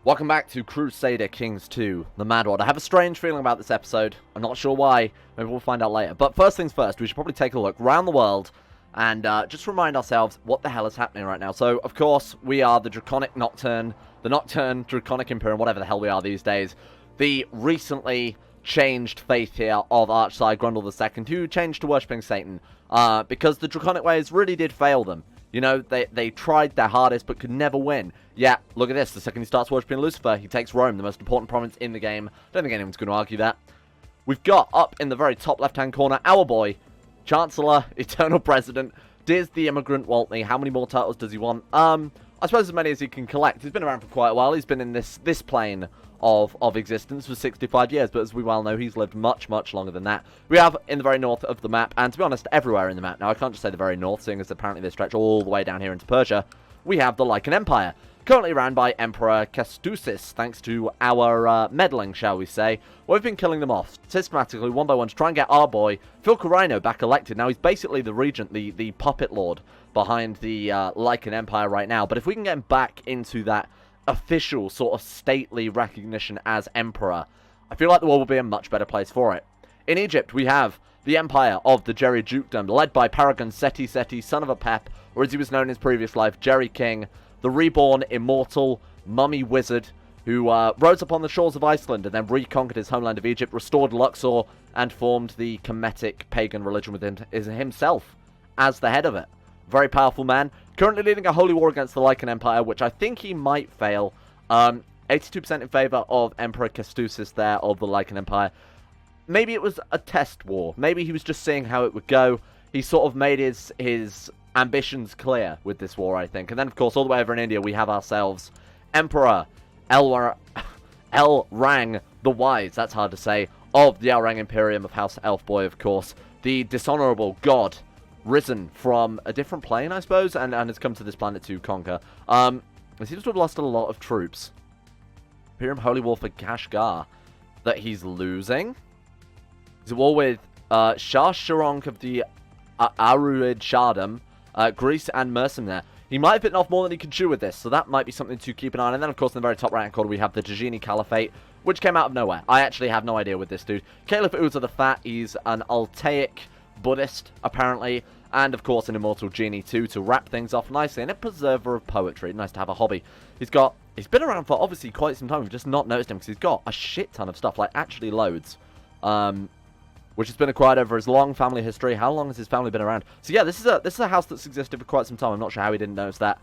Welcome back to Crusader Kings 2, the Mad World. I have a strange feeling about this episode. I'm not sure why. Maybe we'll find out later. But first things first, we should probably take a look around the world and just remind ourselves what the hell is happening right now. So, of course, we are the Draconic Nocturne, the Nocturne Draconic Imperium, whatever the hell we are these days. The recently changed faith here of Archsire Grundle II, who changed to worshipping Satan, because the Draconic ways really did fail them. You know, they tried their hardest but could never win. Yeah, look at this. The second he starts worshipping Lucifer, he takes Rome, the most important province in the game. Don't think anyone's going to argue that. We've got, up in the very top left-hand corner, our boy, Chancellor, Eternal President, Diz the Immigrant Waltney. How many more titles does he want? I suppose as many as he can collect. He's been around for quite a while. He's been in this plane of existence for 65 years, but as we well know, he's lived much, much longer than that. We have, in the very north of the map, and to be honest, everywhere in the map. Now, I can't just say the very north, seeing as apparently they stretch all the way down here into Persia. We have the Lycan Empire, currently ran by Emperor Kestusis, thanks to our meddling, shall we say. We've been killing them off systematically, one by one, to try and get our boy, Rhino, back elected. Now, he's basically the regent, the puppet lord behind the Lycan Empire right now, but if we can get him back into that official sort of stately recognition as emperor, I feel like the world will be a much better place for it. In Egypt, we have the empire of the Jerry Dukedom, led by Paragon Seti Seti, son of a Pep, or as he was known in his previous life, Jerry King, the reborn, immortal, mummy wizard, who rose up on the shores of Iceland and then reconquered his homeland of Egypt, restored Luxor, and formed the Kemetic pagan religion within himself as the head of it. Very powerful man, currently leading a holy war against the Lycan Empire, which I think he might fail. 82% in favor of Emperor Kestusis there, of the Lycan Empire. Maybe it was a test war. Maybe he was just seeing how it would go. He sort of made his ambitions clear with this war, I think. And then, of course, all the way over in India, we have ourselves Emperor Elrang the Wise, that's hard to say, of the Elrang Imperium of House Elfboy, of course. The dishonorable god, risen from a different plane, I suppose, and has come to this planet to conquer. He seems to have lost a lot of troops. Imperium Holy War for Kashgar that he's losing. He's at war with Shah Sharonk of the Aruid Shardam, Greece, and Mersim there. He might have bitten off more than he can chew with this, so that might be something to keep an eye on. And then, of course, in the very top right-hand corner, we have the Tajini Caliphate, which came out of nowhere. I actually have no idea with this dude. Caliph Uza the Fat, he's an Altaic Buddhist, apparently, and of course an immortal genie too, to wrap things off nicely, and a preserver of poetry. Nice to have a hobby. He's been around for obviously quite some time. We've just not noticed him because he's got a shit ton of stuff, like actually loads, which has been acquired over his long family history. How long has his family been around? So yeah, this is a house that's existed for quite some time. I'm not sure how he didn't notice that.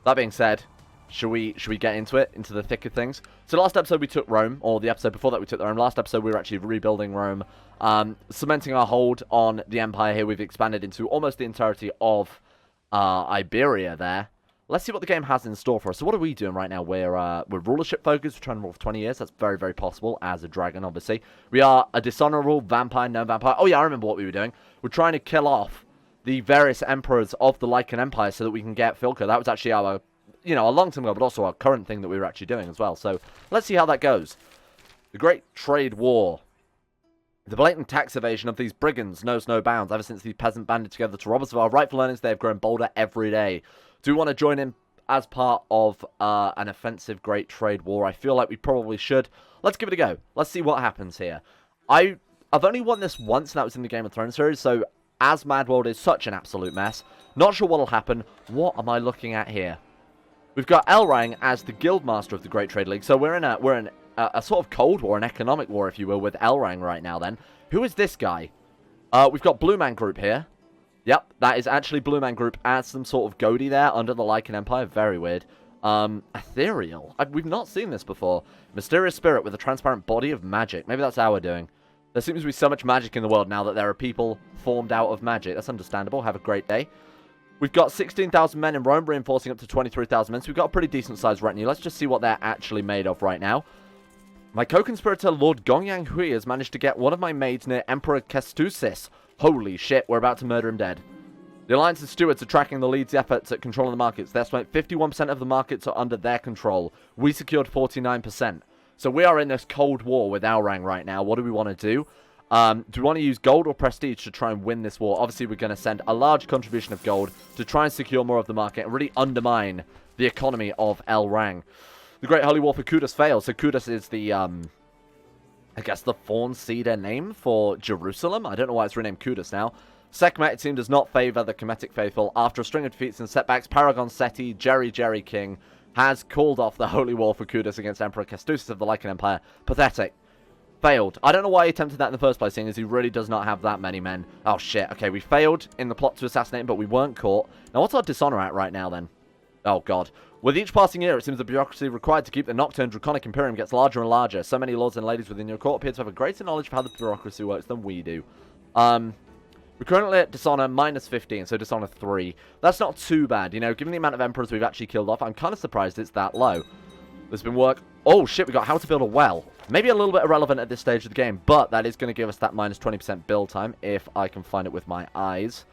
That being said, should we get into it, into the thick of things? So last episode we took Rome, or the episode before that we took Rome. Last episode we were actually rebuilding Rome, cementing our hold on the empire here. We've expanded into almost the entirety of Iberia there. Let's see what the game has in store for us. So what are we doing right now? We're rulership focused. We're trying to rule for 20 years. That's very, very possible as a dragon, obviously. We are a dishonorable vampire, no vampire. Oh yeah, I remember what we were doing. We're trying to kill off the various emperors of the Lycan Empire so that we can get Filka. That was actually our, a long-term goal, but also our current thing that we were actually doing as well. So let's see how that goes. The Great Trade War. The blatant tax evasion of these brigands knows no bounds. Ever since these peasants banded together to rob us of our rightful earnings, they have grown bolder every day. Do we want to join in as part of an offensive Great Trade War? I feel like we probably should. Let's give it a go. Let's see what happens here. I've only won this once, and that was in the Game of Thrones series, so as Mad World is such an absolute mess, not sure what'll happen. What am I looking at here? We've got Elrang as the Guildmaster of the Great Trade League, so we're in a sort of Cold War, an economic war, if you will, with Elrang right now then. Who is this guy? We've got Blue Man Group here. Yep, that is actually Blue Man Group as some sort of Godi there under the Lycan Empire. Very weird. Ethereal. We've not seen this before. Mysterious spirit with a transparent body of magic. Maybe that's how we're doing. There seems to be so much magic in the world now that there are people formed out of magic. That's understandable. Have a great day. We've got 16,000 men in Rome, reinforcing up to 23,000 men. So we've got a pretty decent-sized retinue. Let's just see what they're actually made of right now. My co-conspirator, Lord Gongyang Hui, has managed to get one of my maids near Emperor Kestusis. Holy shit, we're about to murder him dead. The Alliance's stewards are tracking the lead's efforts at controlling the markets. They estimate 51% of the markets are under their control. We secured 49%. So we are in this Cold War with Elrang right now. What do we want to do? Do we want to use gold or prestige to try and win this war? Obviously, we're going to send a large contribution of gold to try and secure more of the market and really undermine the economy of Elrang. The Great Holy War for Kudus fails. So Kudus is the, I guess the Fawn Seeder name for Jerusalem. I don't know why it's renamed Kudus now. Sekhmet, it seemed, does not favour the Kemetic faithful. After a string of defeats and setbacks, Paragon Seti, Jerry King, has called off the Holy War for Kudus against Emperor Kęstutis of the Lycan Empire. Pathetic. Failed. I don't know why he attempted that in the first place, seeing as he really does not have that many men. Oh, shit. Okay, we failed in the plot to assassinate him, but we weren't caught. Now, what's our dishonour at right now, then? Oh, God. With each passing year, it seems the bureaucracy required to keep the Nocturne Draconic Imperium gets larger and larger. So many lords and ladies within your court appear to have a greater knowledge of how the bureaucracy works than we do. We're currently at dishonour -15, so dishonour 3. That's not too bad, you know. Given the amount of emperors we've actually killed off, I'm kind of surprised it's that low. There's been work... Oh, shit, we got how to build a well. Maybe a little bit irrelevant at this stage of the game, but that is going to give us that -20% build time, if I can find it with my eyes.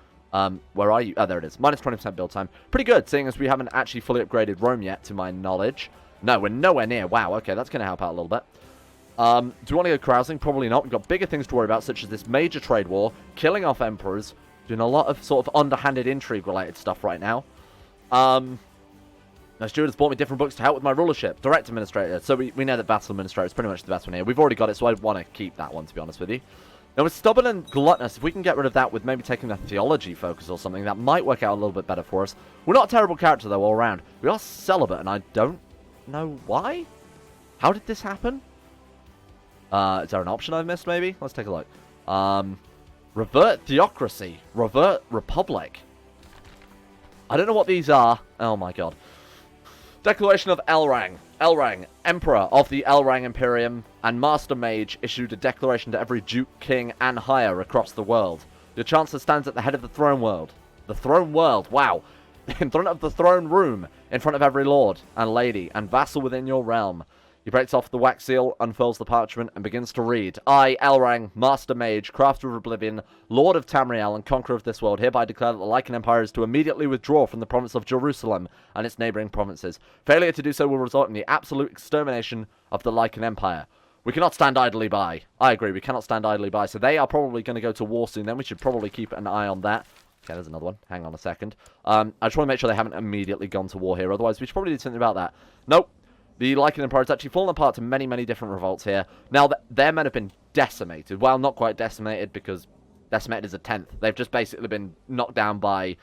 Where are you? Oh, there it is. -20% build time. Pretty good, seeing as we haven't actually fully upgraded Rome yet, to my knowledge. No, we're nowhere near. Wow, okay, that's going to help out a little bit. Do we want to go carousing? Probably not. We've got bigger things to worry about, such as this major trade war, killing off emperors, doing a lot of sort of underhanded intrigue-related stuff right now. Now, Stuart has bought me different books to help with my rulership. Direct Administrator. So we know that Vassal Administrator is pretty much the best one here. We've already got it, so I want to keep that one, to be honest with you. Now, with Stubborn and Gluttonous, if we can get rid of that with maybe taking a theology focus or something, that might work out a little bit better for us. We're not a terrible character, though, all around. We are celibate, and I don't know why? How did this happen? Is there an option I've missed, maybe? Let's take a look. Revert Theocracy. Revert Republic. I don't know what these are. Oh, my God. Declaration of Elrang. Elrang, Emperor of the Elrang Imperium and Master Mage, issued a declaration to every Duke, King, and higher across the world. Your Chancellor stands at the head of the throne world. The throne world, wow. In front of the throne room, in front of every lord and lady and vassal within your realm. He breaks off the wax seal, unfurls the parchment, and begins to read. I, Elrang, Master Mage, Crafter of Oblivion, Lord of Tamriel, and Conqueror of this world, hereby declare that the Lycan Empire is to immediately withdraw from the province of Jerusalem and its neighbouring provinces. Failure to do so will result in the absolute extermination of the Lycan Empire. We cannot stand idly by. I agree, we cannot stand idly by. So they are probably going to go to war soon, then we should probably keep an eye on that. Okay, there's another one. Hang on a second. I just want to make sure they haven't immediately gone to war here, otherwise we should probably do something about that. Nope. The Lycan Empire has actually fallen apart to many, many different revolts here. Now, their men have been decimated. Well, not quite decimated, because decimated is a tenth. They've just basically been knocked down by,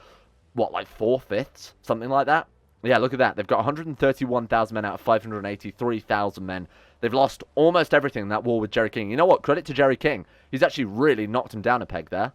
what, like 4/5? Something like that? Yeah, look at that. They've got 131,000 men out of 583,000 men. They've lost almost everything in that war with Jerry King. You know what? Credit to Jerry King. He's actually really knocked him down a peg there.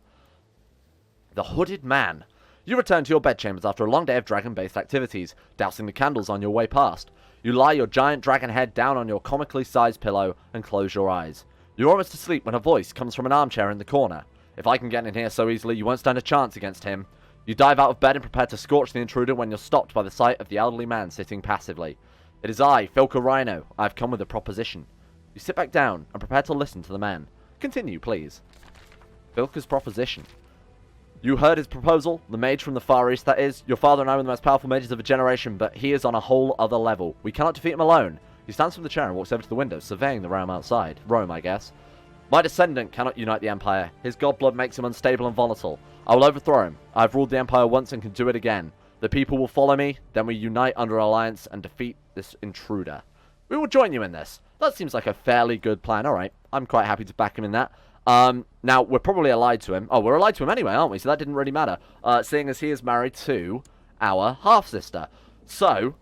The Hooded Man. You return to your bedchambers after a long day of dragon-based activities, dousing the candles on your way past. You lie your giant dragon head down on your comically sized pillow and close your eyes. You're almost asleep when a voice comes from an armchair in the corner. If I can get in here so easily, you won't stand a chance against him. You dive out of bed and prepare to scorch the intruder when you're stopped by the sight of the elderly man sitting passively. It is I, Filka Rhino. I've come with a proposition. You sit back down and prepare to listen to the man. Continue, please. Filka's proposition. You heard his proposal, the mage from the Far East, that is. Your father and I were the most powerful mages of a generation, but he is on a whole other level. We cannot defeat him alone. He stands from the chair and walks over to the window, surveying the realm outside. Rome, I guess. My descendant cannot unite the Empire. His god blood makes him unstable and volatile. I will overthrow him. I have ruled the Empire once and can do it again. The people will follow me, then we unite under alliance and defeat this intruder. We will join you in this. That seems like a fairly good plan. Alright, I'm quite happy to back him in that. Now, we're probably allied to him. Oh, we're allied to him anyway, aren't we? So that didn't really matter. Seeing as he is married to our half-sister. So,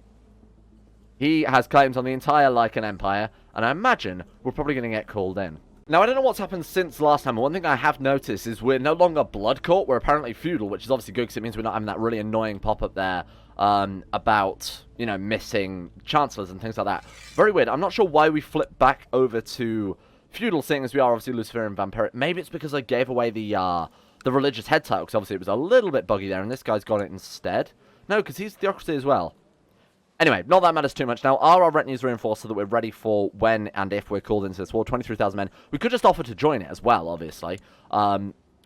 he has claims on the entire Lycan Empire, and I imagine we're probably going to get called in. Now, I don't know what's happened since last time, but one thing I have noticed is we're no longer Blood Court. We're apparently feudal, which is obviously good because it means we're not having that really annoying pop-up there about, you know, missing chancellors and things like that. Very weird. I'm not sure why we flipped back over to feudal, seeing as we are obviously Luciferian Vampiric. Maybe it's because I gave away the religious head title, because obviously it was a little bit buggy there, and this guy's got it instead. No, because he's Theocracy as well. Anyway, not that matters too much now. Are our retinues reinforced so that we're ready for when and if we're called into this war? 23,000 men. We could just offer to join it as well, obviously.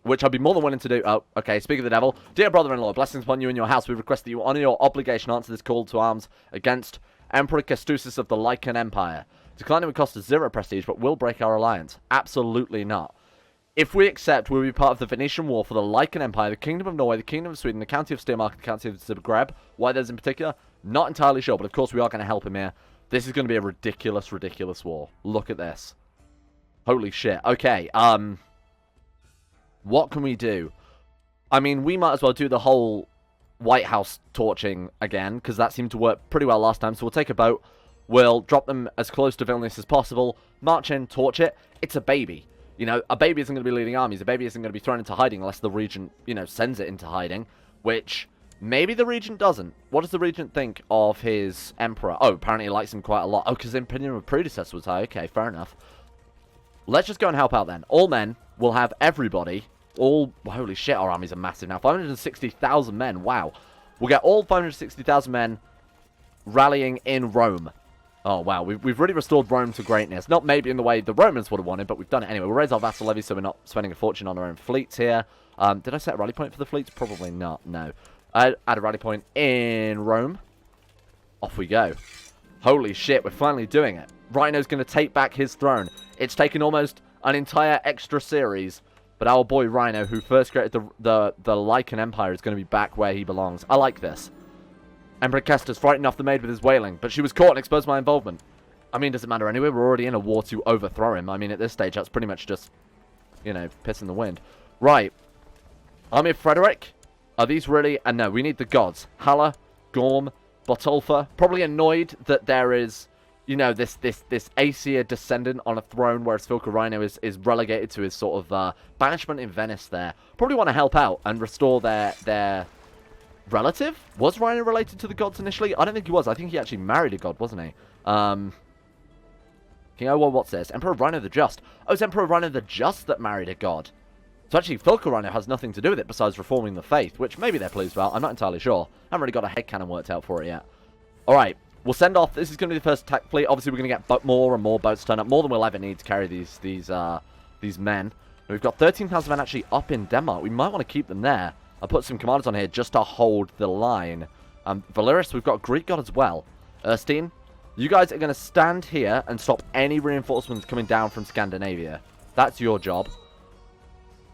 Which I'd be more than willing to do. Oh, okay, speak of the devil. Dear brother-in-law, blessings upon you and your house. We request that you honor your obligation, answer this call to arms against Emperor Kęstutis of the Lycan Empire. Declining would cost us 0 prestige, but will break our alliance. Absolutely not. If we accept, we'll be part of the Venetian War for the Lycan Empire, the Kingdom of Norway, the Kingdom of Sweden, the County of Steiermark, the County of Zagreb. Why those in particular? Not entirely sure, but of course we are going to help him here. This is going to be a ridiculous, ridiculous war. Look at this. Holy shit. Okay, what can we do? I mean, we might as well do the whole White House torching again, because that seemed to work pretty well last time. So we'll take a boat, we'll drop them as close to Vilnius as possible, march in, torch it. It's a baby. You know, a baby isn't going to be leading armies. A baby isn't going to be thrown into hiding unless the regent, you know, sends it into hiding, which maybe the regent doesn't. What does the regent think of his emperor? Oh, apparently he likes him quite a lot. Oh, because the opinion of a predecessor was high. Okay, fair enough. Let's just go and help out then. All men will have everybody. All, holy shit, our armies are massive now. 560,000 men, wow. We'll get all 560,000 men rallying in Rome. Oh, wow, we've really restored Rome to greatness. Not maybe in the way the Romans would have wanted, but we've done it anyway. We'll raise our vassal levy so we're not spending a fortune on our own fleets here. Did I set a rally point for the fleets? Probably not, no. Add a rally point in Rome. Off we go. Holy shit, we're finally doing it. Rhino's going to take back his throne. It's taken almost an entire extra series, but our boy Rhino, who first created the Lycan Empire, is going to be back where he belongs. I like this. Emperor Kestus frightened off the maid with his wailing, but she was caught and exposed my involvement. I mean, does it matter anyway? We're already in a war to overthrow him. I mean, at this stage, that's pretty much just, you know, piss in the wind. Right. Army of Frederick. Are these really... And no, we need the gods. Hala, Gorm, Botolfa. Probably annoyed that there is, you know, this Aesir descendant on a throne, whereas Filka Rhino is relegated to his sort of banishment in Venice there. Probably want to help out and restore their relative. Was Rhino related to the gods initially? I don't think he was. I think he actually married a god, wasn't he? King Owa, what's this? Emperor Rhino the Just. Oh, it's Emperor Rhino the Just that married a god. So actually, Filka Rhino has nothing to do with it besides reforming the faith, which maybe they're pleased about. I'm not entirely sure. I haven't really got a headcanon worked out for it yet. Alright, we'll send off. This is going to be the first attack fleet. Obviously, we're going to get more and more boats turn up. More than we'll ever need to carry these men. And we've got 13,000 men actually up in Denmark. We might want to keep them there. I'll put some commanders on here just to hold the line. Valeris, we've got a Greek god as well. Erstein, you guys are going to stand here and stop any reinforcements coming down from Scandinavia. That's your job.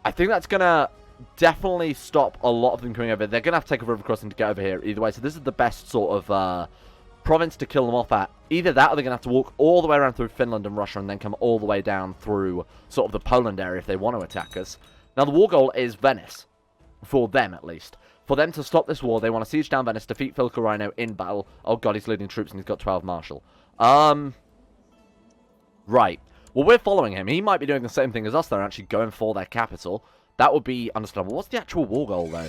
I think that's going to definitely stop a lot of them coming over. They're going to have to take a river crossing to get over here either way. So this is the best sort of province to kill them off at. Either that or they're going to have to walk all the way around through Finland and Russia and then come all the way down through sort of the Poland area if they want to attack us. Now the war goal is Venice. For them, at least. For them to stop this war, they want to siege down Venice, defeat Filka Rhino in battle. Oh god, he's leading troops and he's got 12 marshal. Right. Well, we're following him. He might be doing the same thing as us. They're actually going for their capital. That would be understandable. What's the actual war goal, though?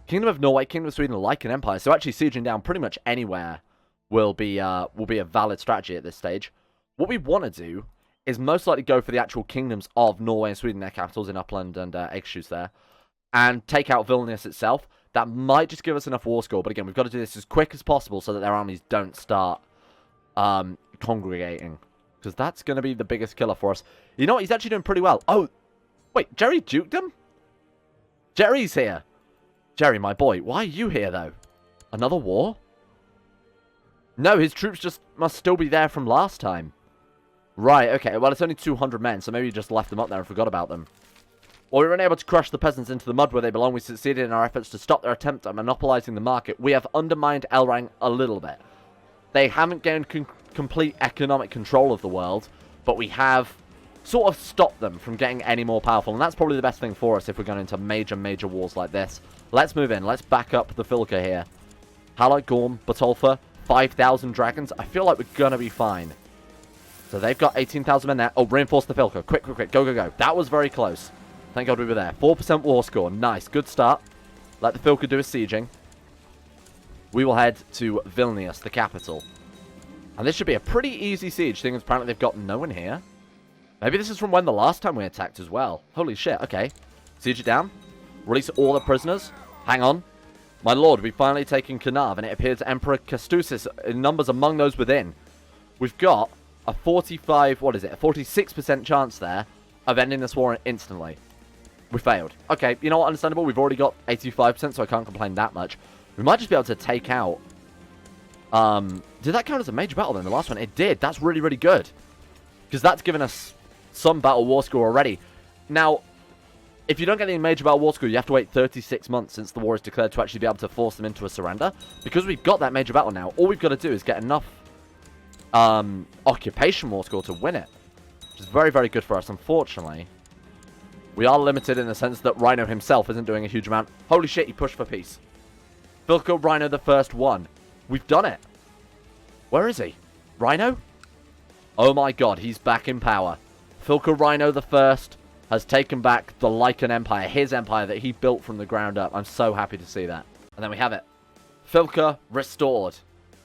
Kingdom of Norway, Kingdom of Sweden, like an empire. So actually sieging down pretty much anywhere will be a valid strategy at this stage. What we want to do is most likely go for the actual kingdoms of Norway and Sweden, their capitals in Upland and Eksjus there, and take out Vilnius itself. That might just give us enough war score, but again, we've got to do this as quick as possible so that their armies don't start congregating. Because that's going to be the biggest killer for us. You know what? He's actually doing pretty well. Oh, wait, Jerry duked him? Jerry's here. Jerry, my boy, why are you here, though? Another war? No, his troops just must still be there from last time. Right, okay, well, it's only 200 men, so maybe he just left them up there and forgot about them. While we were unable to crush the peasants into the mud where they belong, we succeeded in our efforts to stop their attempt at monopolizing the market. We have undermined Elrang a little bit. They haven't gained complete economic control of the world, but we have sort of stopped them from getting any more powerful, and that's probably the best thing for us if we're going into major wars like this. Let's move in. Let's back up the Filka here. Hala, Gorm, Botolfa, 5,000 dragons. I feel like we're going to be fine. So they've got 18,000 men there. Oh, reinforce the Filka. Quick, quick, quick. Go, go, go. That was very close. Thank God we were there. 4% war score. Nice. Good start. Let the Filka do his sieging. We will head to Vilnius, the capital. And this should be a pretty easy siege, seeing as apparently they've got no one here. Maybe this is from when the last time we attacked as well. Holy shit. Okay. Siege it down. Release all the prisoners. Hang on. My lord, we've finally taken Kanav, and it appears Emperor Kestusis in numbers among those within. We've got a 46% chance there of ending this war instantly. We failed. Okay, you know what? Understandable. We've already got 85%, so I can't complain that much. We might just be able to take out... did that count as a major battle then, the last one? It did. That's really, really good. Because that's given us some battle war score already. Now, if you don't get any major battle war score, you have to wait 36 months since the war is declared to actually be able to force them into a surrender. Because we've got that major battle now, all we've got to do is get enough occupation war score to win it. Which is very, very good for us. Unfortunately, we are limited in the sense that Rhino himself isn't doing a huge amount. Holy shit, he pushed for peace. Filka Rhino the first one. We've done it. Where is he? Rhino? Oh my god, he's back in power. Filka Rhino the first has taken back the Lycan Empire, his empire that he built from the ground up. I'm so happy to see that. And then we have it. Filka restored.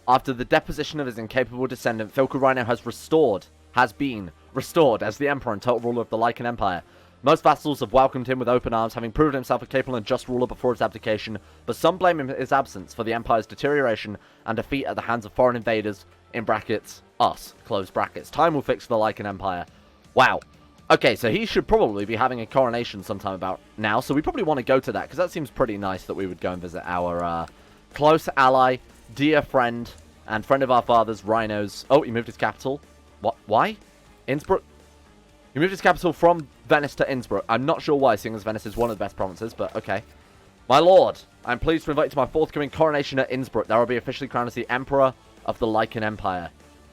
After the deposition of his incapable descendant, Filka Rhino has been restored as the emperor and total ruler of the Lycan Empire. Most vassals have welcomed him with open arms, having proven himself a capable and just ruler before his abdication, but some blame his absence for the empire's deterioration and defeat at the hands of foreign invaders, in brackets, us, close brackets. Time will fix the Lycan Empire. Wow. Okay, so he should probably be having a coronation sometime about now, so we probably want to go to that, because that seems pretty nice that we would go and visit our close ally, dear friend, and friend of our fathers, Rhino's. Oh, he moved his capital. What? Why? Innsbruck? He moved his capital from Venice to Innsbruck. I'm not sure why, seeing as Venice is one of the best provinces, but okay. My lord, I'm pleased to invite you to my forthcoming coronation at Innsbruck. There will be officially crowned as the Emperor of the Lycan Empire.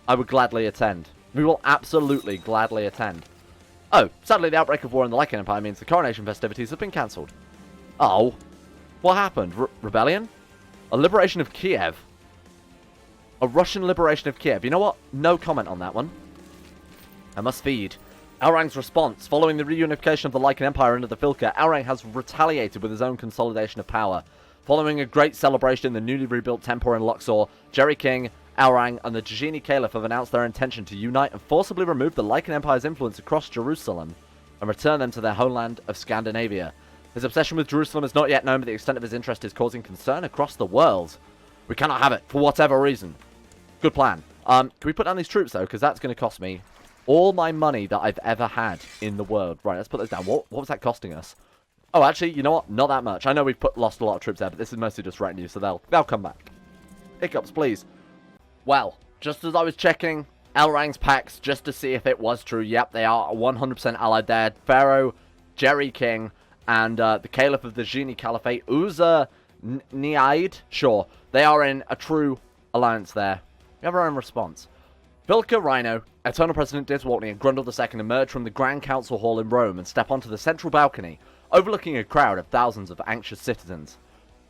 I would gladly attend. We will absolutely gladly attend. Oh, sadly the outbreak of war in the Lycan Empire means the coronation festivities have been cancelled. Oh. What happened? Rebellion? A liberation of Kiev? A Russian liberation of Kiev. You know what? No comment on that one. I must feed. Elrang's response. Following the reunification of the Lycan Empire under the Filka, Elrang has retaliated with his own consolidation of power. Following a great celebration in the newly rebuilt Tempor in Luxor, Jerry King, Elrang, and the Jajini Caliph have announced their intention to unite and forcibly remove the Lycan Empire's influence across Jerusalem and return them to their homeland of Scandinavia. His obsession with Jerusalem is not yet known, but the extent of his interest is causing concern across the world. We cannot have it, for whatever reason. Good plan. Can we put down these troops, though? Because that's going to cost me all my money that I've ever had in the world. Right, let's put those down. What was that costing us? Oh, actually, you know what? Not that much. I know we've lost a lot of troops there, but this is mostly just retinue, so they'll come back. Hiccups, please. Well, just as I was checking Elrang's packs just to see if it was true, yep, they are 100% allied there. Pharaoh, Jerry King, and the Caliph of the Jini Caliphate, Uza Niaid. Sure, they are in a true alliance there. We have our own response. Vilka Rhino, Eternal President Diswaltney, and Grundle II emerge from the Grand Council Hall in Rome and step onto the central balcony, overlooking a crowd of thousands of anxious citizens.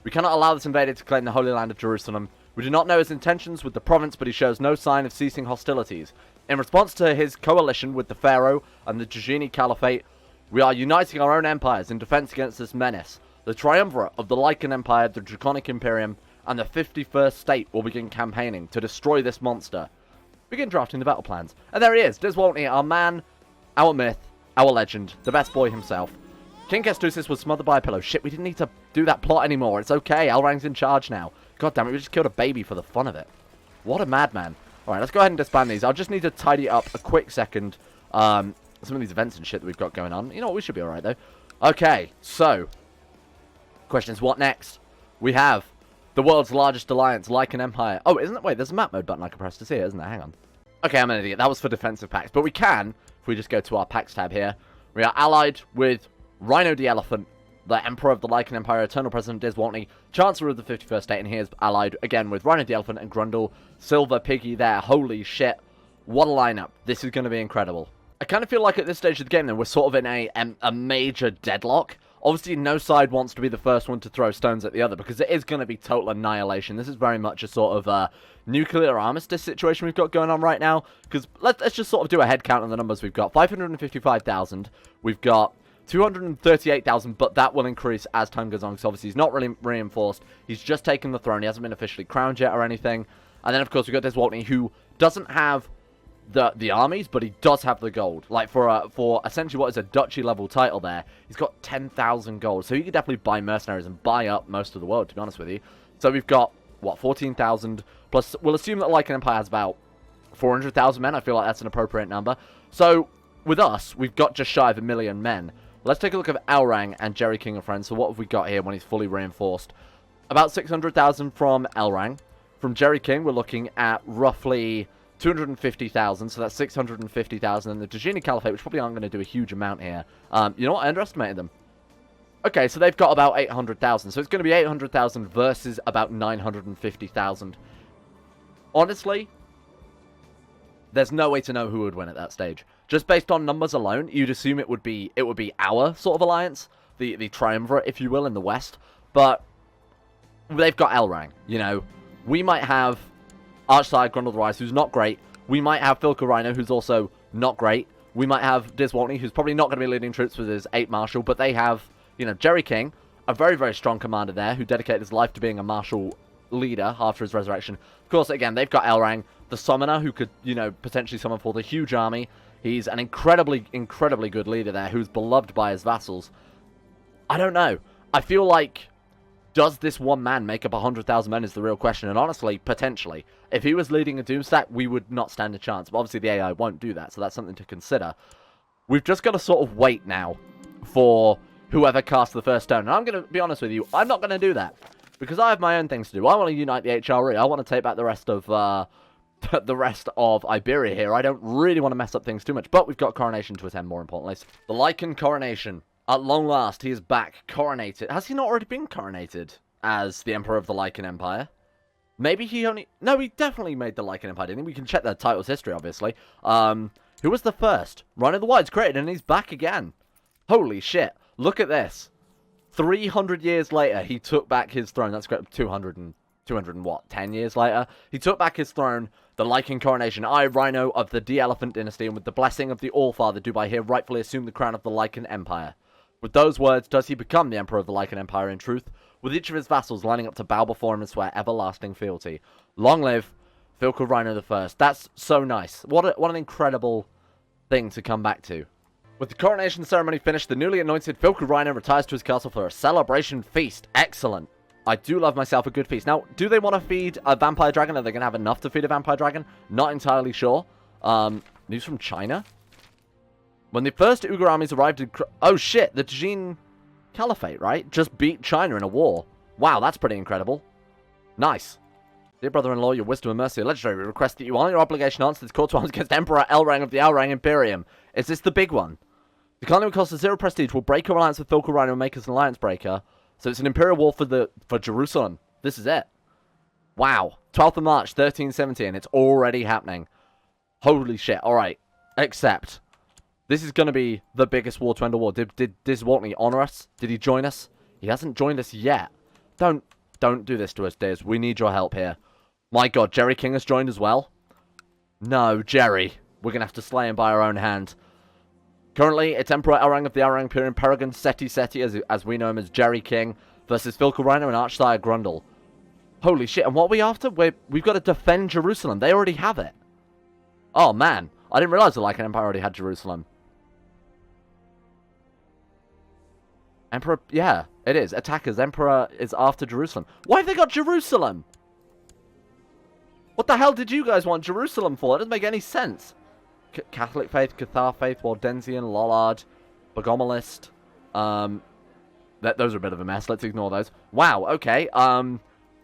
We cannot allow this invader to claim the Holy Land of Jerusalem. We do not know his intentions with the province, but he shows no sign of ceasing hostilities. In response to his coalition with the Pharaoh and the Jajini Caliphate, we are uniting our own empires in defense against this menace. The Triumvirate of the Lycan Empire, the Draconic Imperium, and the 51st State will begin campaigning to destroy this monster. Begin drafting the battle plans. And there he is, Diswaltney, our man, our myth, our legend, the best boy himself. King Kestusis was smothered by a pillow. Shit, we didn't need to do that plot anymore. It's okay, Elrang's in charge now. God damn it, we just killed a baby for the fun of it. What a madman. Alright, let's go ahead and disband these. I'll just need to tidy up a quick second. Some of these events and shit that we've got going on. You know what, we should be alright though. Okay, so. Question is, what next? We have the world's largest alliance, Lycan Empire. Oh, isn't it? Wait, there's a map mode button I can press to see it, isn't there? Hang on. Okay, I'm an idiot. That was for defensive packs. But we can, if we just go to our packs tab here, we are allied with Rhino the Elephant, the Emperor of the Lycan Empire, Eternal President Diswaltney, Chancellor of the 51st State, and he is allied again with Rhino the Elephant and Grundle, Silver Piggy there. Holy shit. What a lineup. This is going to be incredible. I kind of feel like at this stage of the game, then, we're sort of in a major deadlock. Obviously, no side wants to be the first one to throw stones at the other, because it is going to be total annihilation. This is very much a sort of nuclear armistice situation we've got going on right now. Because let's just sort of do a head count on the numbers we've got. 555,000. We've got 238,000, but that will increase as time goes on, because obviously he's not really reinforced. He's just taken the throne. He hasn't been officially crowned yet or anything. And then, of course, we've got Diswaltney, who doesn't have the armies, but he does have the gold. Like, for essentially what is a duchy level title there, he's got 10,000 gold. So he could definitely buy mercenaries and buy up most of the world, to be honest with you. So we've got, what, 14,000, plus we'll assume that Lycan Empire has about 400,000 men. I feel like that's an appropriate number. So with us, we've got just shy of 1 million men. Let's take a look at Elrang and Jerry King and friends. So what have we got here when he's fully reinforced? About 600,000 from Elrang. From Jerry King, we're looking at roughly 250,000, so that's 650,000, and the Jajini Caliphate, which probably aren't going to do a huge amount here. You know what? I underestimated them. Okay, so they've got about 800,000, so it's going to be 800,000 versus about 950,000. Honestly, there's no way to know who would win at that stage. Just based on numbers alone, you'd assume it would be our sort of alliance, the Triumvirate, if you will, in the West. But they've got Elrang, you know. We might have Archsire Grundle the Wise, who's not great. We might have Filka Rhino, who's also not great. We might have Diswaltney, who's probably not going to be leading troops with his 8 Marshal, but they have, you know, Jerry King, a very, very strong commander there, who dedicated his life to being a martial leader after his resurrection. Of course, again, they've got Elrang, the summoner, who could, you know, potentially summon for the huge army. He's an incredibly, incredibly good leader there, who's beloved by his vassals. I don't know. I feel like, does this one man make up 100,000 men is the real question, and honestly, potentially. If he was leading a Doomstack, we would not stand a chance, but obviously the AI won't do that, so that's something to consider. We've just got to sort of wait now for whoever casts the first stone, and I'm going to be honest with you, I'm not going to do that, because I have my own things to do. I want to unite the HRE, I want to take back the rest of Iberia here. I don't really want to mess up things too much, but we've got Coronation to attend, more importantly. The Lycan Coronation. At long last, he is back, coronated. Has he not already been coronated as the Emperor of the Lycan Empire? Maybe he only... No, he definitely made the Lycan Empire, didn't he? We can check the title's history, obviously. Who was the first? Rhino the Wide's created, and he's back again. Holy shit. Look at this. 300 years later, he took back his throne. That's great. 200 and what? 10 years later? He took back his throne, the Lycan Coronation. I, Rhino of the D-Elephant Dynasty, and with the blessing of the Allfather, do by here rightfully assume the crown of the Lycan Empire. With those words, does he become the Emperor of the Lycan Empire in truth, with each of his vassals lining up to bow before him and swear everlasting fealty. Long live Filka Rhino I. That's so nice. What an incredible thing to come back to. With the coronation ceremony finished, the newly anointed Filka Rhino retires to his castle for a celebration feast. Excellent. I do love myself a good feast. Now, do they want to feed a vampire dragon? Are they going to have enough to feed a vampire dragon? Not entirely sure. News from China? When the first Uyghur armies arrived in... Oh shit, the Tajin Caliphate, right? Just beat China in a war. Wow, that's pretty incredible. Nice. Dear brother-in-law, your wisdom and mercy are legendary. We request that you honor your obligation to answer this call to arms against Emperor Elrang of the Elrang Imperium. Is this the big one? Declining will cost us 0 prestige. Will break our alliance with Filka Rhino and make us an alliance breaker. So it's an imperial war for Jerusalem. This is it. Wow. 12th of March, 1370, and it's already happening. Holy shit. Alright. Accept. This is going to be the biggest war to end a war. Did Diswaltney honor us? Did he join us? He hasn't joined us yet. Don't do this to us, Diz. We need your help here. My god, Jerry King has joined as well? No, Jerry. We're going to have to slay him by our own hand. Currently, it's Emperor Elrang of the Elrang Imperium, Peregrine Seti, as we know him as Jerry King, versus Filka Rhino and Archsire Grundle. Holy shit, and what are we after? We've got to defend Jerusalem. They already have it. Oh, man. I didn't realize the Lycan Empire already had Jerusalem. Emperor, yeah, it is. Attackers, Emperor is after Jerusalem. Why have they got Jerusalem? What the hell did you guys want Jerusalem for? It doesn't make any sense. Catholic faith, Cathar faith, Waldensian, Lollard, Bogomolist. Those are a bit of a mess. Let's ignore those. Wow, okay.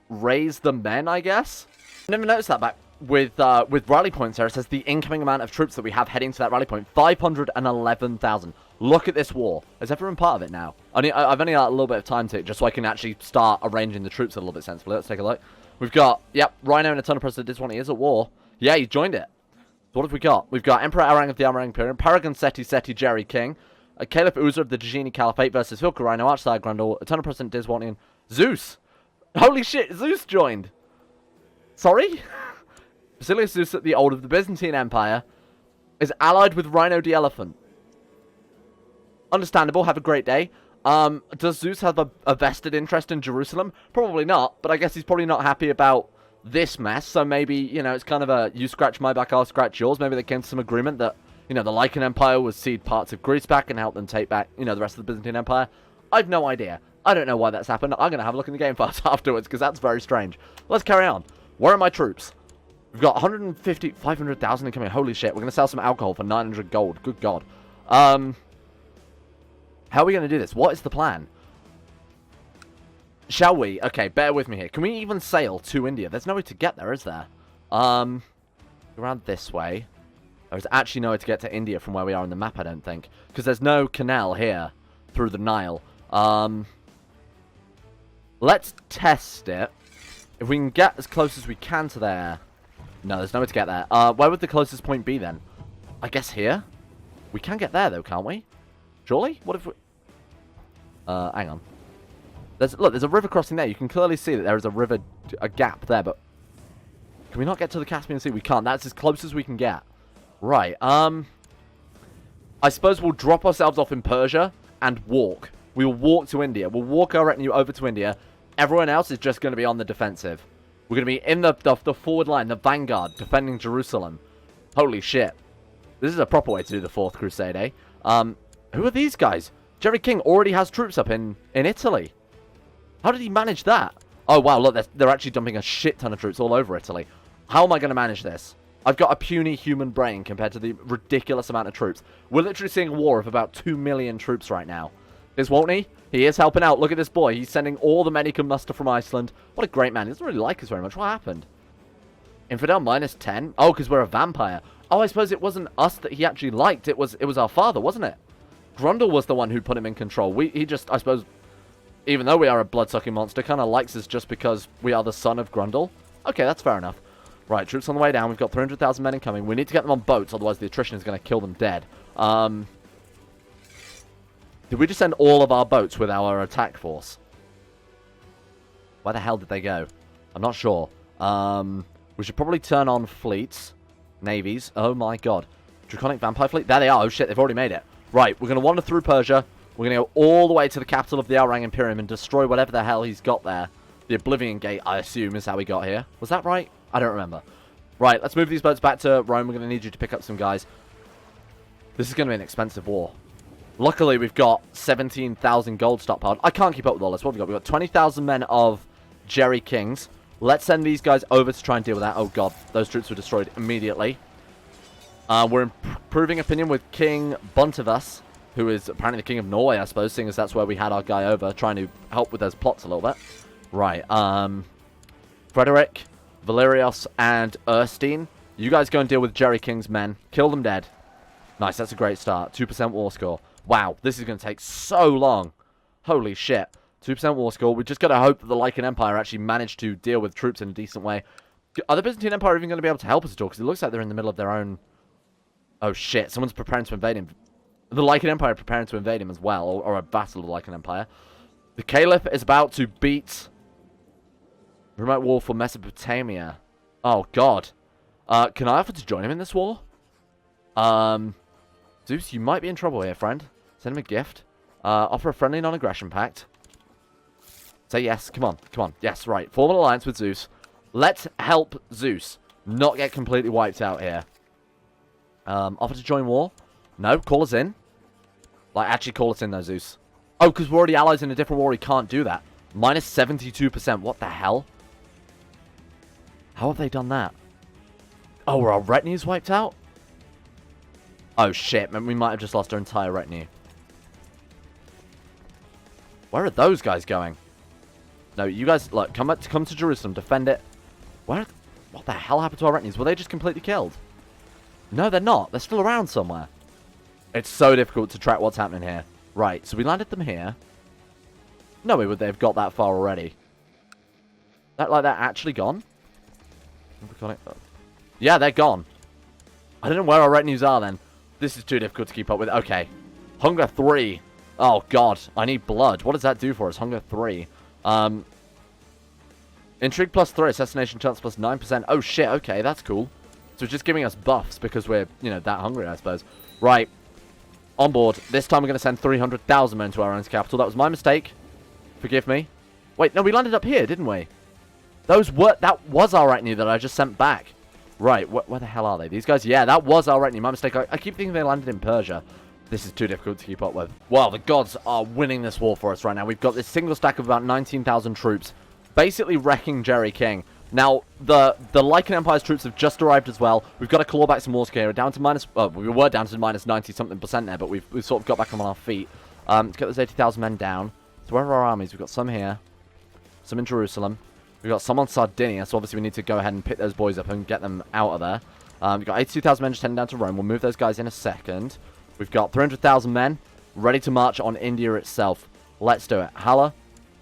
Raise the men, I guess? I never noticed that back with rally points there. It says the incoming amount of troops that we have heading to that rally point. 511,000. Look at this war. Is everyone part of it now? I've only got a little bit of time to it, just so I can actually start arranging the troops a little bit sensibly. Let's take a look. We've got, yep, Rhino and a ton of President Diswaltney is at war. Yeah, he joined it. So what have we got? We've got Emperor Elrang of the Elrang Imperium, Peregrine Seti, Jerry King, Caliph Uzzah of the Tajini Caliphate versus Filka Rhino, Archsire Grundle, a ton of President Diswaltney, and Zeus. Holy shit, Zeus joined. Sorry? Basilius Zeus, the old of the Byzantine Empire, is allied with Rhino the Elephant. Understandable, have a great day. Does Zeus have a vested interest in Jerusalem? Probably not, but I guess he's probably not happy about this mess, so maybe, you know, it's kind of a you scratch my back, I'll scratch yours. Maybe they came to some agreement that, you know, the Lycan Empire would cede parts of Greece back and help them take back, you know, the rest of the Byzantine Empire. I've no idea. I don't know why that's happened. I'm going to have a look in the game files afterwards, because that's very strange. Let's carry on. Where are my troops? We've got 500,000 incoming. Holy shit, we're going to sell some alcohol for 900 gold. Good god. How are we going to do this? What is the plan? Shall we? Okay, bear with me here. Can we even sail to India? There's no way to get there, is there? Around this way. There's actually no way to get to India from where we are on the map, I don't think. Because there's no canal here through the Nile. Let's test it. If we can get as close as we can to there. No, there's nowhere to get there. Where would the closest point be then? I guess here? We can get there though, can't we? Surely? What if we... hang on. Look, there's a river crossing there. You can clearly see that there is a gap there, but... Can we not get to the Caspian Sea? We can't. That's as close as we can get. Right, I suppose we'll drop ourselves off in Persia and walk. We will walk to India. We'll walk our retinue over to India. Everyone else is just going to be on the defensive. We're going to be in the forward line, the vanguard, defending Jerusalem. Holy shit. This is a proper way to do the 4th Crusade, eh? Who are these guys? Jerry King already has troops up in Italy. How did he manage that? Oh, wow, look, they're actually dumping a shit ton of troops all over Italy. How am I going to manage this? I've got a puny human brain compared to the ridiculous amount of troops. We're literally seeing a war of about 2 million troops right now. Is Waltney? He is helping out. Look at this boy. He's sending all the men he can muster from Iceland. What a great man. He doesn't really like us very much. What happened? Infidel minus 10? Oh, because we're a vampire. Oh, I suppose it wasn't us that he actually liked. It was our father, wasn't it? Grundle was the one who put him in control. He just, I suppose, even though we are a blood-sucking monster, kind of likes us just because we are the son of Grundle. Okay, that's fair enough. Right, troops on the way down. We've got 300,000 men incoming. We need to get them on boats, otherwise the attrition is going to kill them dead. Did we just send all of our boats with our attack force? Where the hell did they go? I'm not sure. We should probably turn on fleets. Navies. Oh my god. Draconic Vampire Fleet? There they are. Oh shit, they've already made it. Right, we're going to wander through Persia. We're going to go all the way to the capital of the Aurang Imperium and destroy whatever the hell he's got there. The Oblivion Gate, I assume, is how we got here. Was that right? I don't remember. Right, let's move these boats back to Rome. We're going to need you to pick up some guys. This is going to be an expensive war. Luckily, we've got 17,000 gold stockpiled. I can't keep up with all this. What have we got? We've got 20,000 men of Jerry Kings. Let's send these guys over to try and deal with that. Oh, God. Those troops were destroyed immediately. We're improving opinion with King Buntavus, who is apparently the King of Norway, I suppose, seeing as that's where we had our guy over, trying to help with those plots a little bit. Right. Frederick, Valerios, and Erstein. You guys go and deal with Jerry King's men. Kill them dead. Nice, that's a great start. 2% war score. Wow, this is going to take so long. Holy shit. 2% war score. We just got to hope that the Lycan Empire actually managed to deal with troops in a decent way. Are the Byzantine Empire even going to be able to help us at all? Because it looks like they're in the middle of their own... Oh shit, someone's preparing to invade him. The Lycan Empire preparing to invade him as well, or a vassal of the Lycan Empire. The Caliph is about to beat... Remote war for Mesopotamia. Oh god. Can I offer to join him in this war? Zeus, you might be in trouble here, friend. Send him a gift. Offer a friendly non-aggression pact. Say yes. Come on. Come on. Yes, right. Form an alliance with Zeus. Let's help Zeus not get completely wiped out here. Offer to join war. No, call us in. Like, actually call us in though, Zeus. Oh, because we're already allies in a different war. He can't do that. Minus 72%. What the hell? How have they done that? Oh, were our retinues wiped out? Oh, shit. We might have just lost our entire retinue. Where are those guys going? No, you guys, look, come to Jerusalem. Defend it. What the hell happened to our retinues? Were they just completely killed? No, they're not. They're still around somewhere. It's so difficult to track what's happening here. Right, so we landed them here. No way would they have got that far already. They're actually gone? Yeah, they're gone. I don't know where our retinues are then. This is too difficult to keep up with. Okay. Hunger 3. Oh, God. I need blood. What does that do for us? Hunger 3. Intrigue plus 3. Assassination chance plus 9%. Oh, shit. Okay, that's cool. So it's just giving us buffs because we're, you know, that hungry, I suppose. Right. On board. This time we're going to send 300,000 men to our own capital. That was my mistake. Forgive me. Wait, no, we landed up here, didn't we? That was our retinue that I just sent back. Right, where the hell are they? These guys? Yeah, that was our retinue. My mistake. I keep thinking they landed in Persia. This is too difficult to keep up with. Well, the gods are winning this war for us right now. We've got this single stack of about 19,000 troops, basically wrecking Jerry King. Now, the Lycan Empire's troops have just arrived as well. We've got to claw back some war score. We're down to minus... Well, we were down to minus 90-something% there, but we've sort of got back on our feet. Let's get those 80,000 men down. So where are our armies? We've got some here. Some in Jerusalem. We've got some on Sardinia, so obviously we need to go ahead and pick those boys up and get them out of there. We've got 82,000 men just heading down to Rome. We'll move those guys in a second. We've got 300,000 men ready to march on India itself. Let's do it. Hala,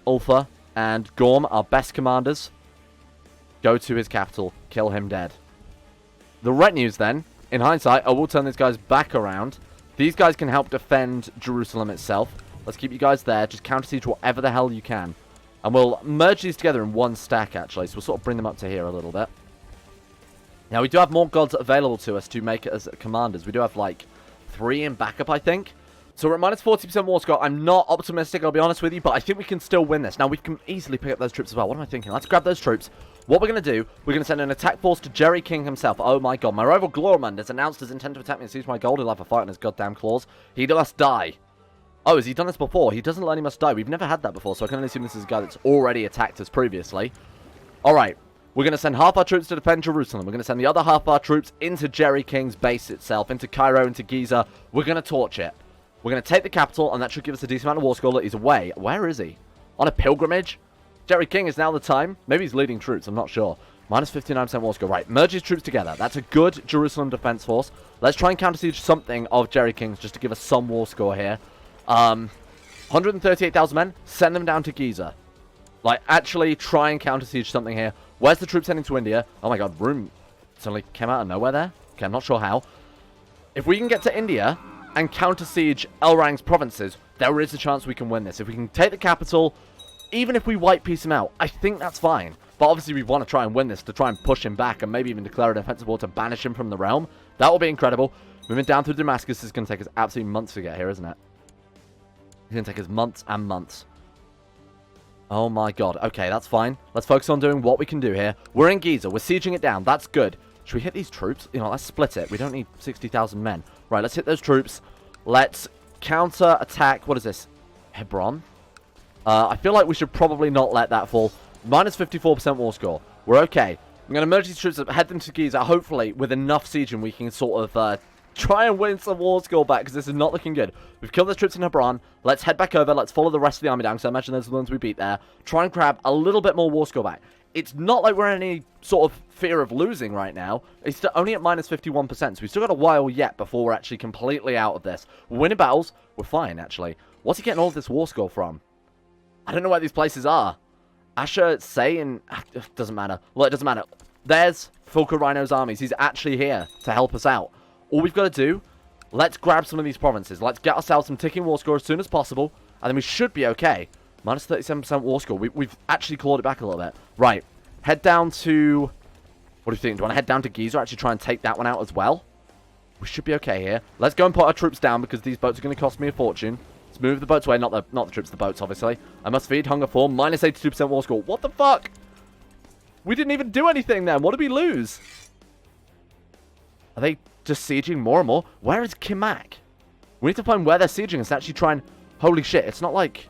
Ulfa, and Gorm, our best commanders. Go to his capital. Kill him dead. The retinues then, in hindsight, I will turn these guys back around. These guys can help defend Jerusalem itself. Let's keep you guys there. Just counter siege whatever the hell you can. And we'll merge these together in one stack, actually. So we'll sort of bring them up to here a little bit. Now, we do have more gods available to us to make it as commanders. We do have, like, 3 in backup, I think. So we're at minus 40% war score. I'm not optimistic, I'll be honest with you, but I think we can still win this. Now, we can easily pick up those troops as well. What am I thinking? Let's grab those troops. What we're going to do, we're going to send an attack force to Jerry King himself. Oh my god, my rival Glormund has announced his intent to attack me and seize my gold. He'll have a fight on his goddamn claws. He must die. Oh, has he done this before? He doesn't learn he must die. We've never had that before, so I can only assume this is a guy that's already attacked us previously. Alright, we're going to send half our troops to defend Jerusalem. We're going to send the other half of our troops into Jerry King's base itself, into Cairo, into Giza. We're going to torch it. We're going to take the capital, and that should give us a decent amount of war score. Look, he's away. Where is he? On a pilgrimage? Jerry King is now the time. Maybe he's leading troops, I'm not sure. Minus 59% war score. Right, merge his troops together. That's a good Jerusalem defense force. Let's try and counter-siege something of Jerry King's just to give us some war score here. 138,000 men. Send them down to Giza. Like, actually try and counter-siege something here. Where's the troops heading to India? Oh my god, Rome suddenly came out of nowhere there. Okay, I'm not sure how. If we can get to India and counter-siege Elrang's provinces, there is a chance we can win this. If we can take the capital, even if we white piece him out, I think that's fine. But obviously we want to try and win this to try and push him back and maybe even declare a defensive war to banish him from the realm. That will be incredible. Moving down through Damascus is going to take us absolutely months to get here, isn't it? It's going to take us months and months. Oh my god. Okay, that's fine. Let's focus on doing what we can do here. We're in Giza. We're sieging it down. That's good. Should we hit these troops? You know, let's split it. We don't need 60,000 men. Right, let's hit those troops. Let's counter-attack. What is this? Hebron? I feel like we should probably not let that fall. Minus 54% war score. We're okay. I'm going to merge these troops up, head them to Giza, hopefully with enough sieging we can sort of try and win some war score back, because this is not looking good. We've killed the troops in Hebron. Let's head back over. Let's follow the rest of the army down, because I imagine those are the ones we beat there. Try and grab a little bit more war score back. It's not like we're in any sort of fear of losing right now. It's only at minus 51%, so we've still got a while yet before we're actually completely out of this. We're winning battles. We're fine, actually. What's he getting all of this war score from? I don't know where these places are. Asher, Say, and... doesn't matter. Well, it doesn't matter. There's Fulka Rhino's armies. He's actually here to help us out. All we've got to do, let's grab some of these provinces. Let's get ourselves some ticking war score as soon as possible, and then we should be okay. Minus 37% war score. We've actually clawed it back a little bit. Right. Head down to... What do you think? Do you want to head down to Giza, actually try and take that one out as well? We should be okay here. Let's go and put our troops down, because these boats are going to cost me a fortune. Let's move the boats away. Not the troops, the boats, obviously. I must feed, hunger form. Minus 82% war score. What the fuck? We didn't even do anything then. What did we lose? Are they just sieging more and more? Where is Kimak? We need to find where they're sieging and actually try and... Holy shit, it's not like...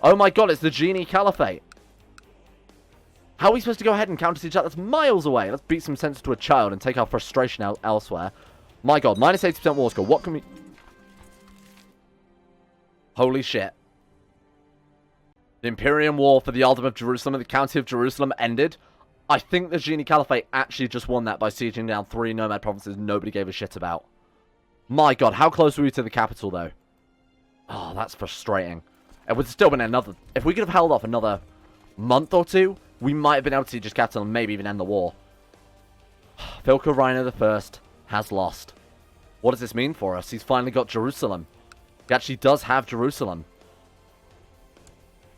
Oh my god, it's the Genie Caliphate. How are we supposed to go ahead and counter siege that? That's miles away. Let's beat some sense to a child and take our frustration out elsewhere. My god, minus 80% war score. What can we... Holy shit. The Imperium War for the Earldom of Jerusalem and the County of Jerusalem ended. I think the Genie Caliphate actually just won that by sieging down 3 nomad provinces nobody gave a shit about. My god, how close were we to the capital, though? Oh, that's frustrating. It would still been another... If we could have held off another month or two, we might have been able to siege capital and maybe even end the war. Filka Rhino I has lost. What does this mean for us? He's finally got Jerusalem. He actually does have Jerusalem.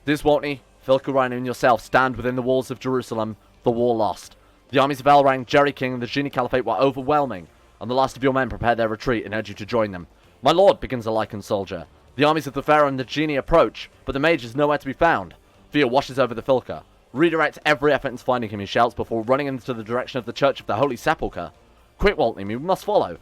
This won't he? Filka Rhino and yourself stand within the walls of Jerusalem. The war lost. The armies of Elrang, Jerry King, and the Genie Caliphate were overwhelming, and the last of your men prepared their retreat and urge you to join them. My lord, begins the Lycan soldier. The armies of the Pharaoh and the Genie approach, but the mage is nowhere to be found. Fear washes over the Filka. Redirect every effort into finding him, he shouts, before running into the direction of the Church of the Holy Sepulchre. Quick, Waltney, we must follow.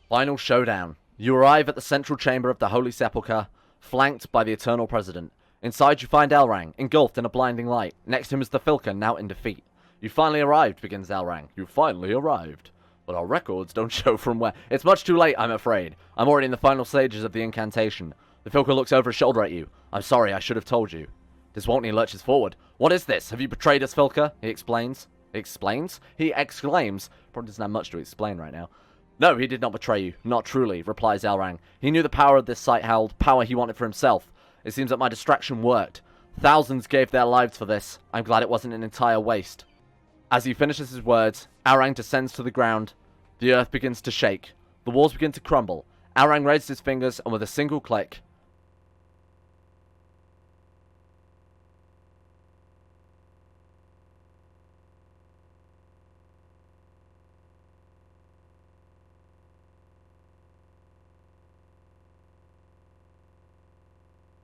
Final showdown. You arrive at the central chamber of the Holy Sepulchre, flanked by the Eternal President. Inside you find Elrang, engulfed in a blinding light. Next to him is the Filka, now in defeat. You finally arrived, begins Elrang. You finally arrived. But our records don't show from where... It's much too late, I'm afraid. I'm already in the final stages of the incantation. The Filka looks over his shoulder at you. I'm sorry, I should have told you. Diswaltney lurches forward. What is this? Have you betrayed us, Filka? He explains. Explains? He exclaims. Probably doesn't have much to explain right now. No, he did not betray you. Not truly, replies Elrang. He knew the power of this site held, power he wanted for himself. It seems that my distraction worked. Thousands gave their lives for this. I'm glad it wasn't an entire waste. As he finishes his words, Elrang descends to the ground The earth begins to shake. The walls begin to crumble. Aurang raises his fingers, and with a single click,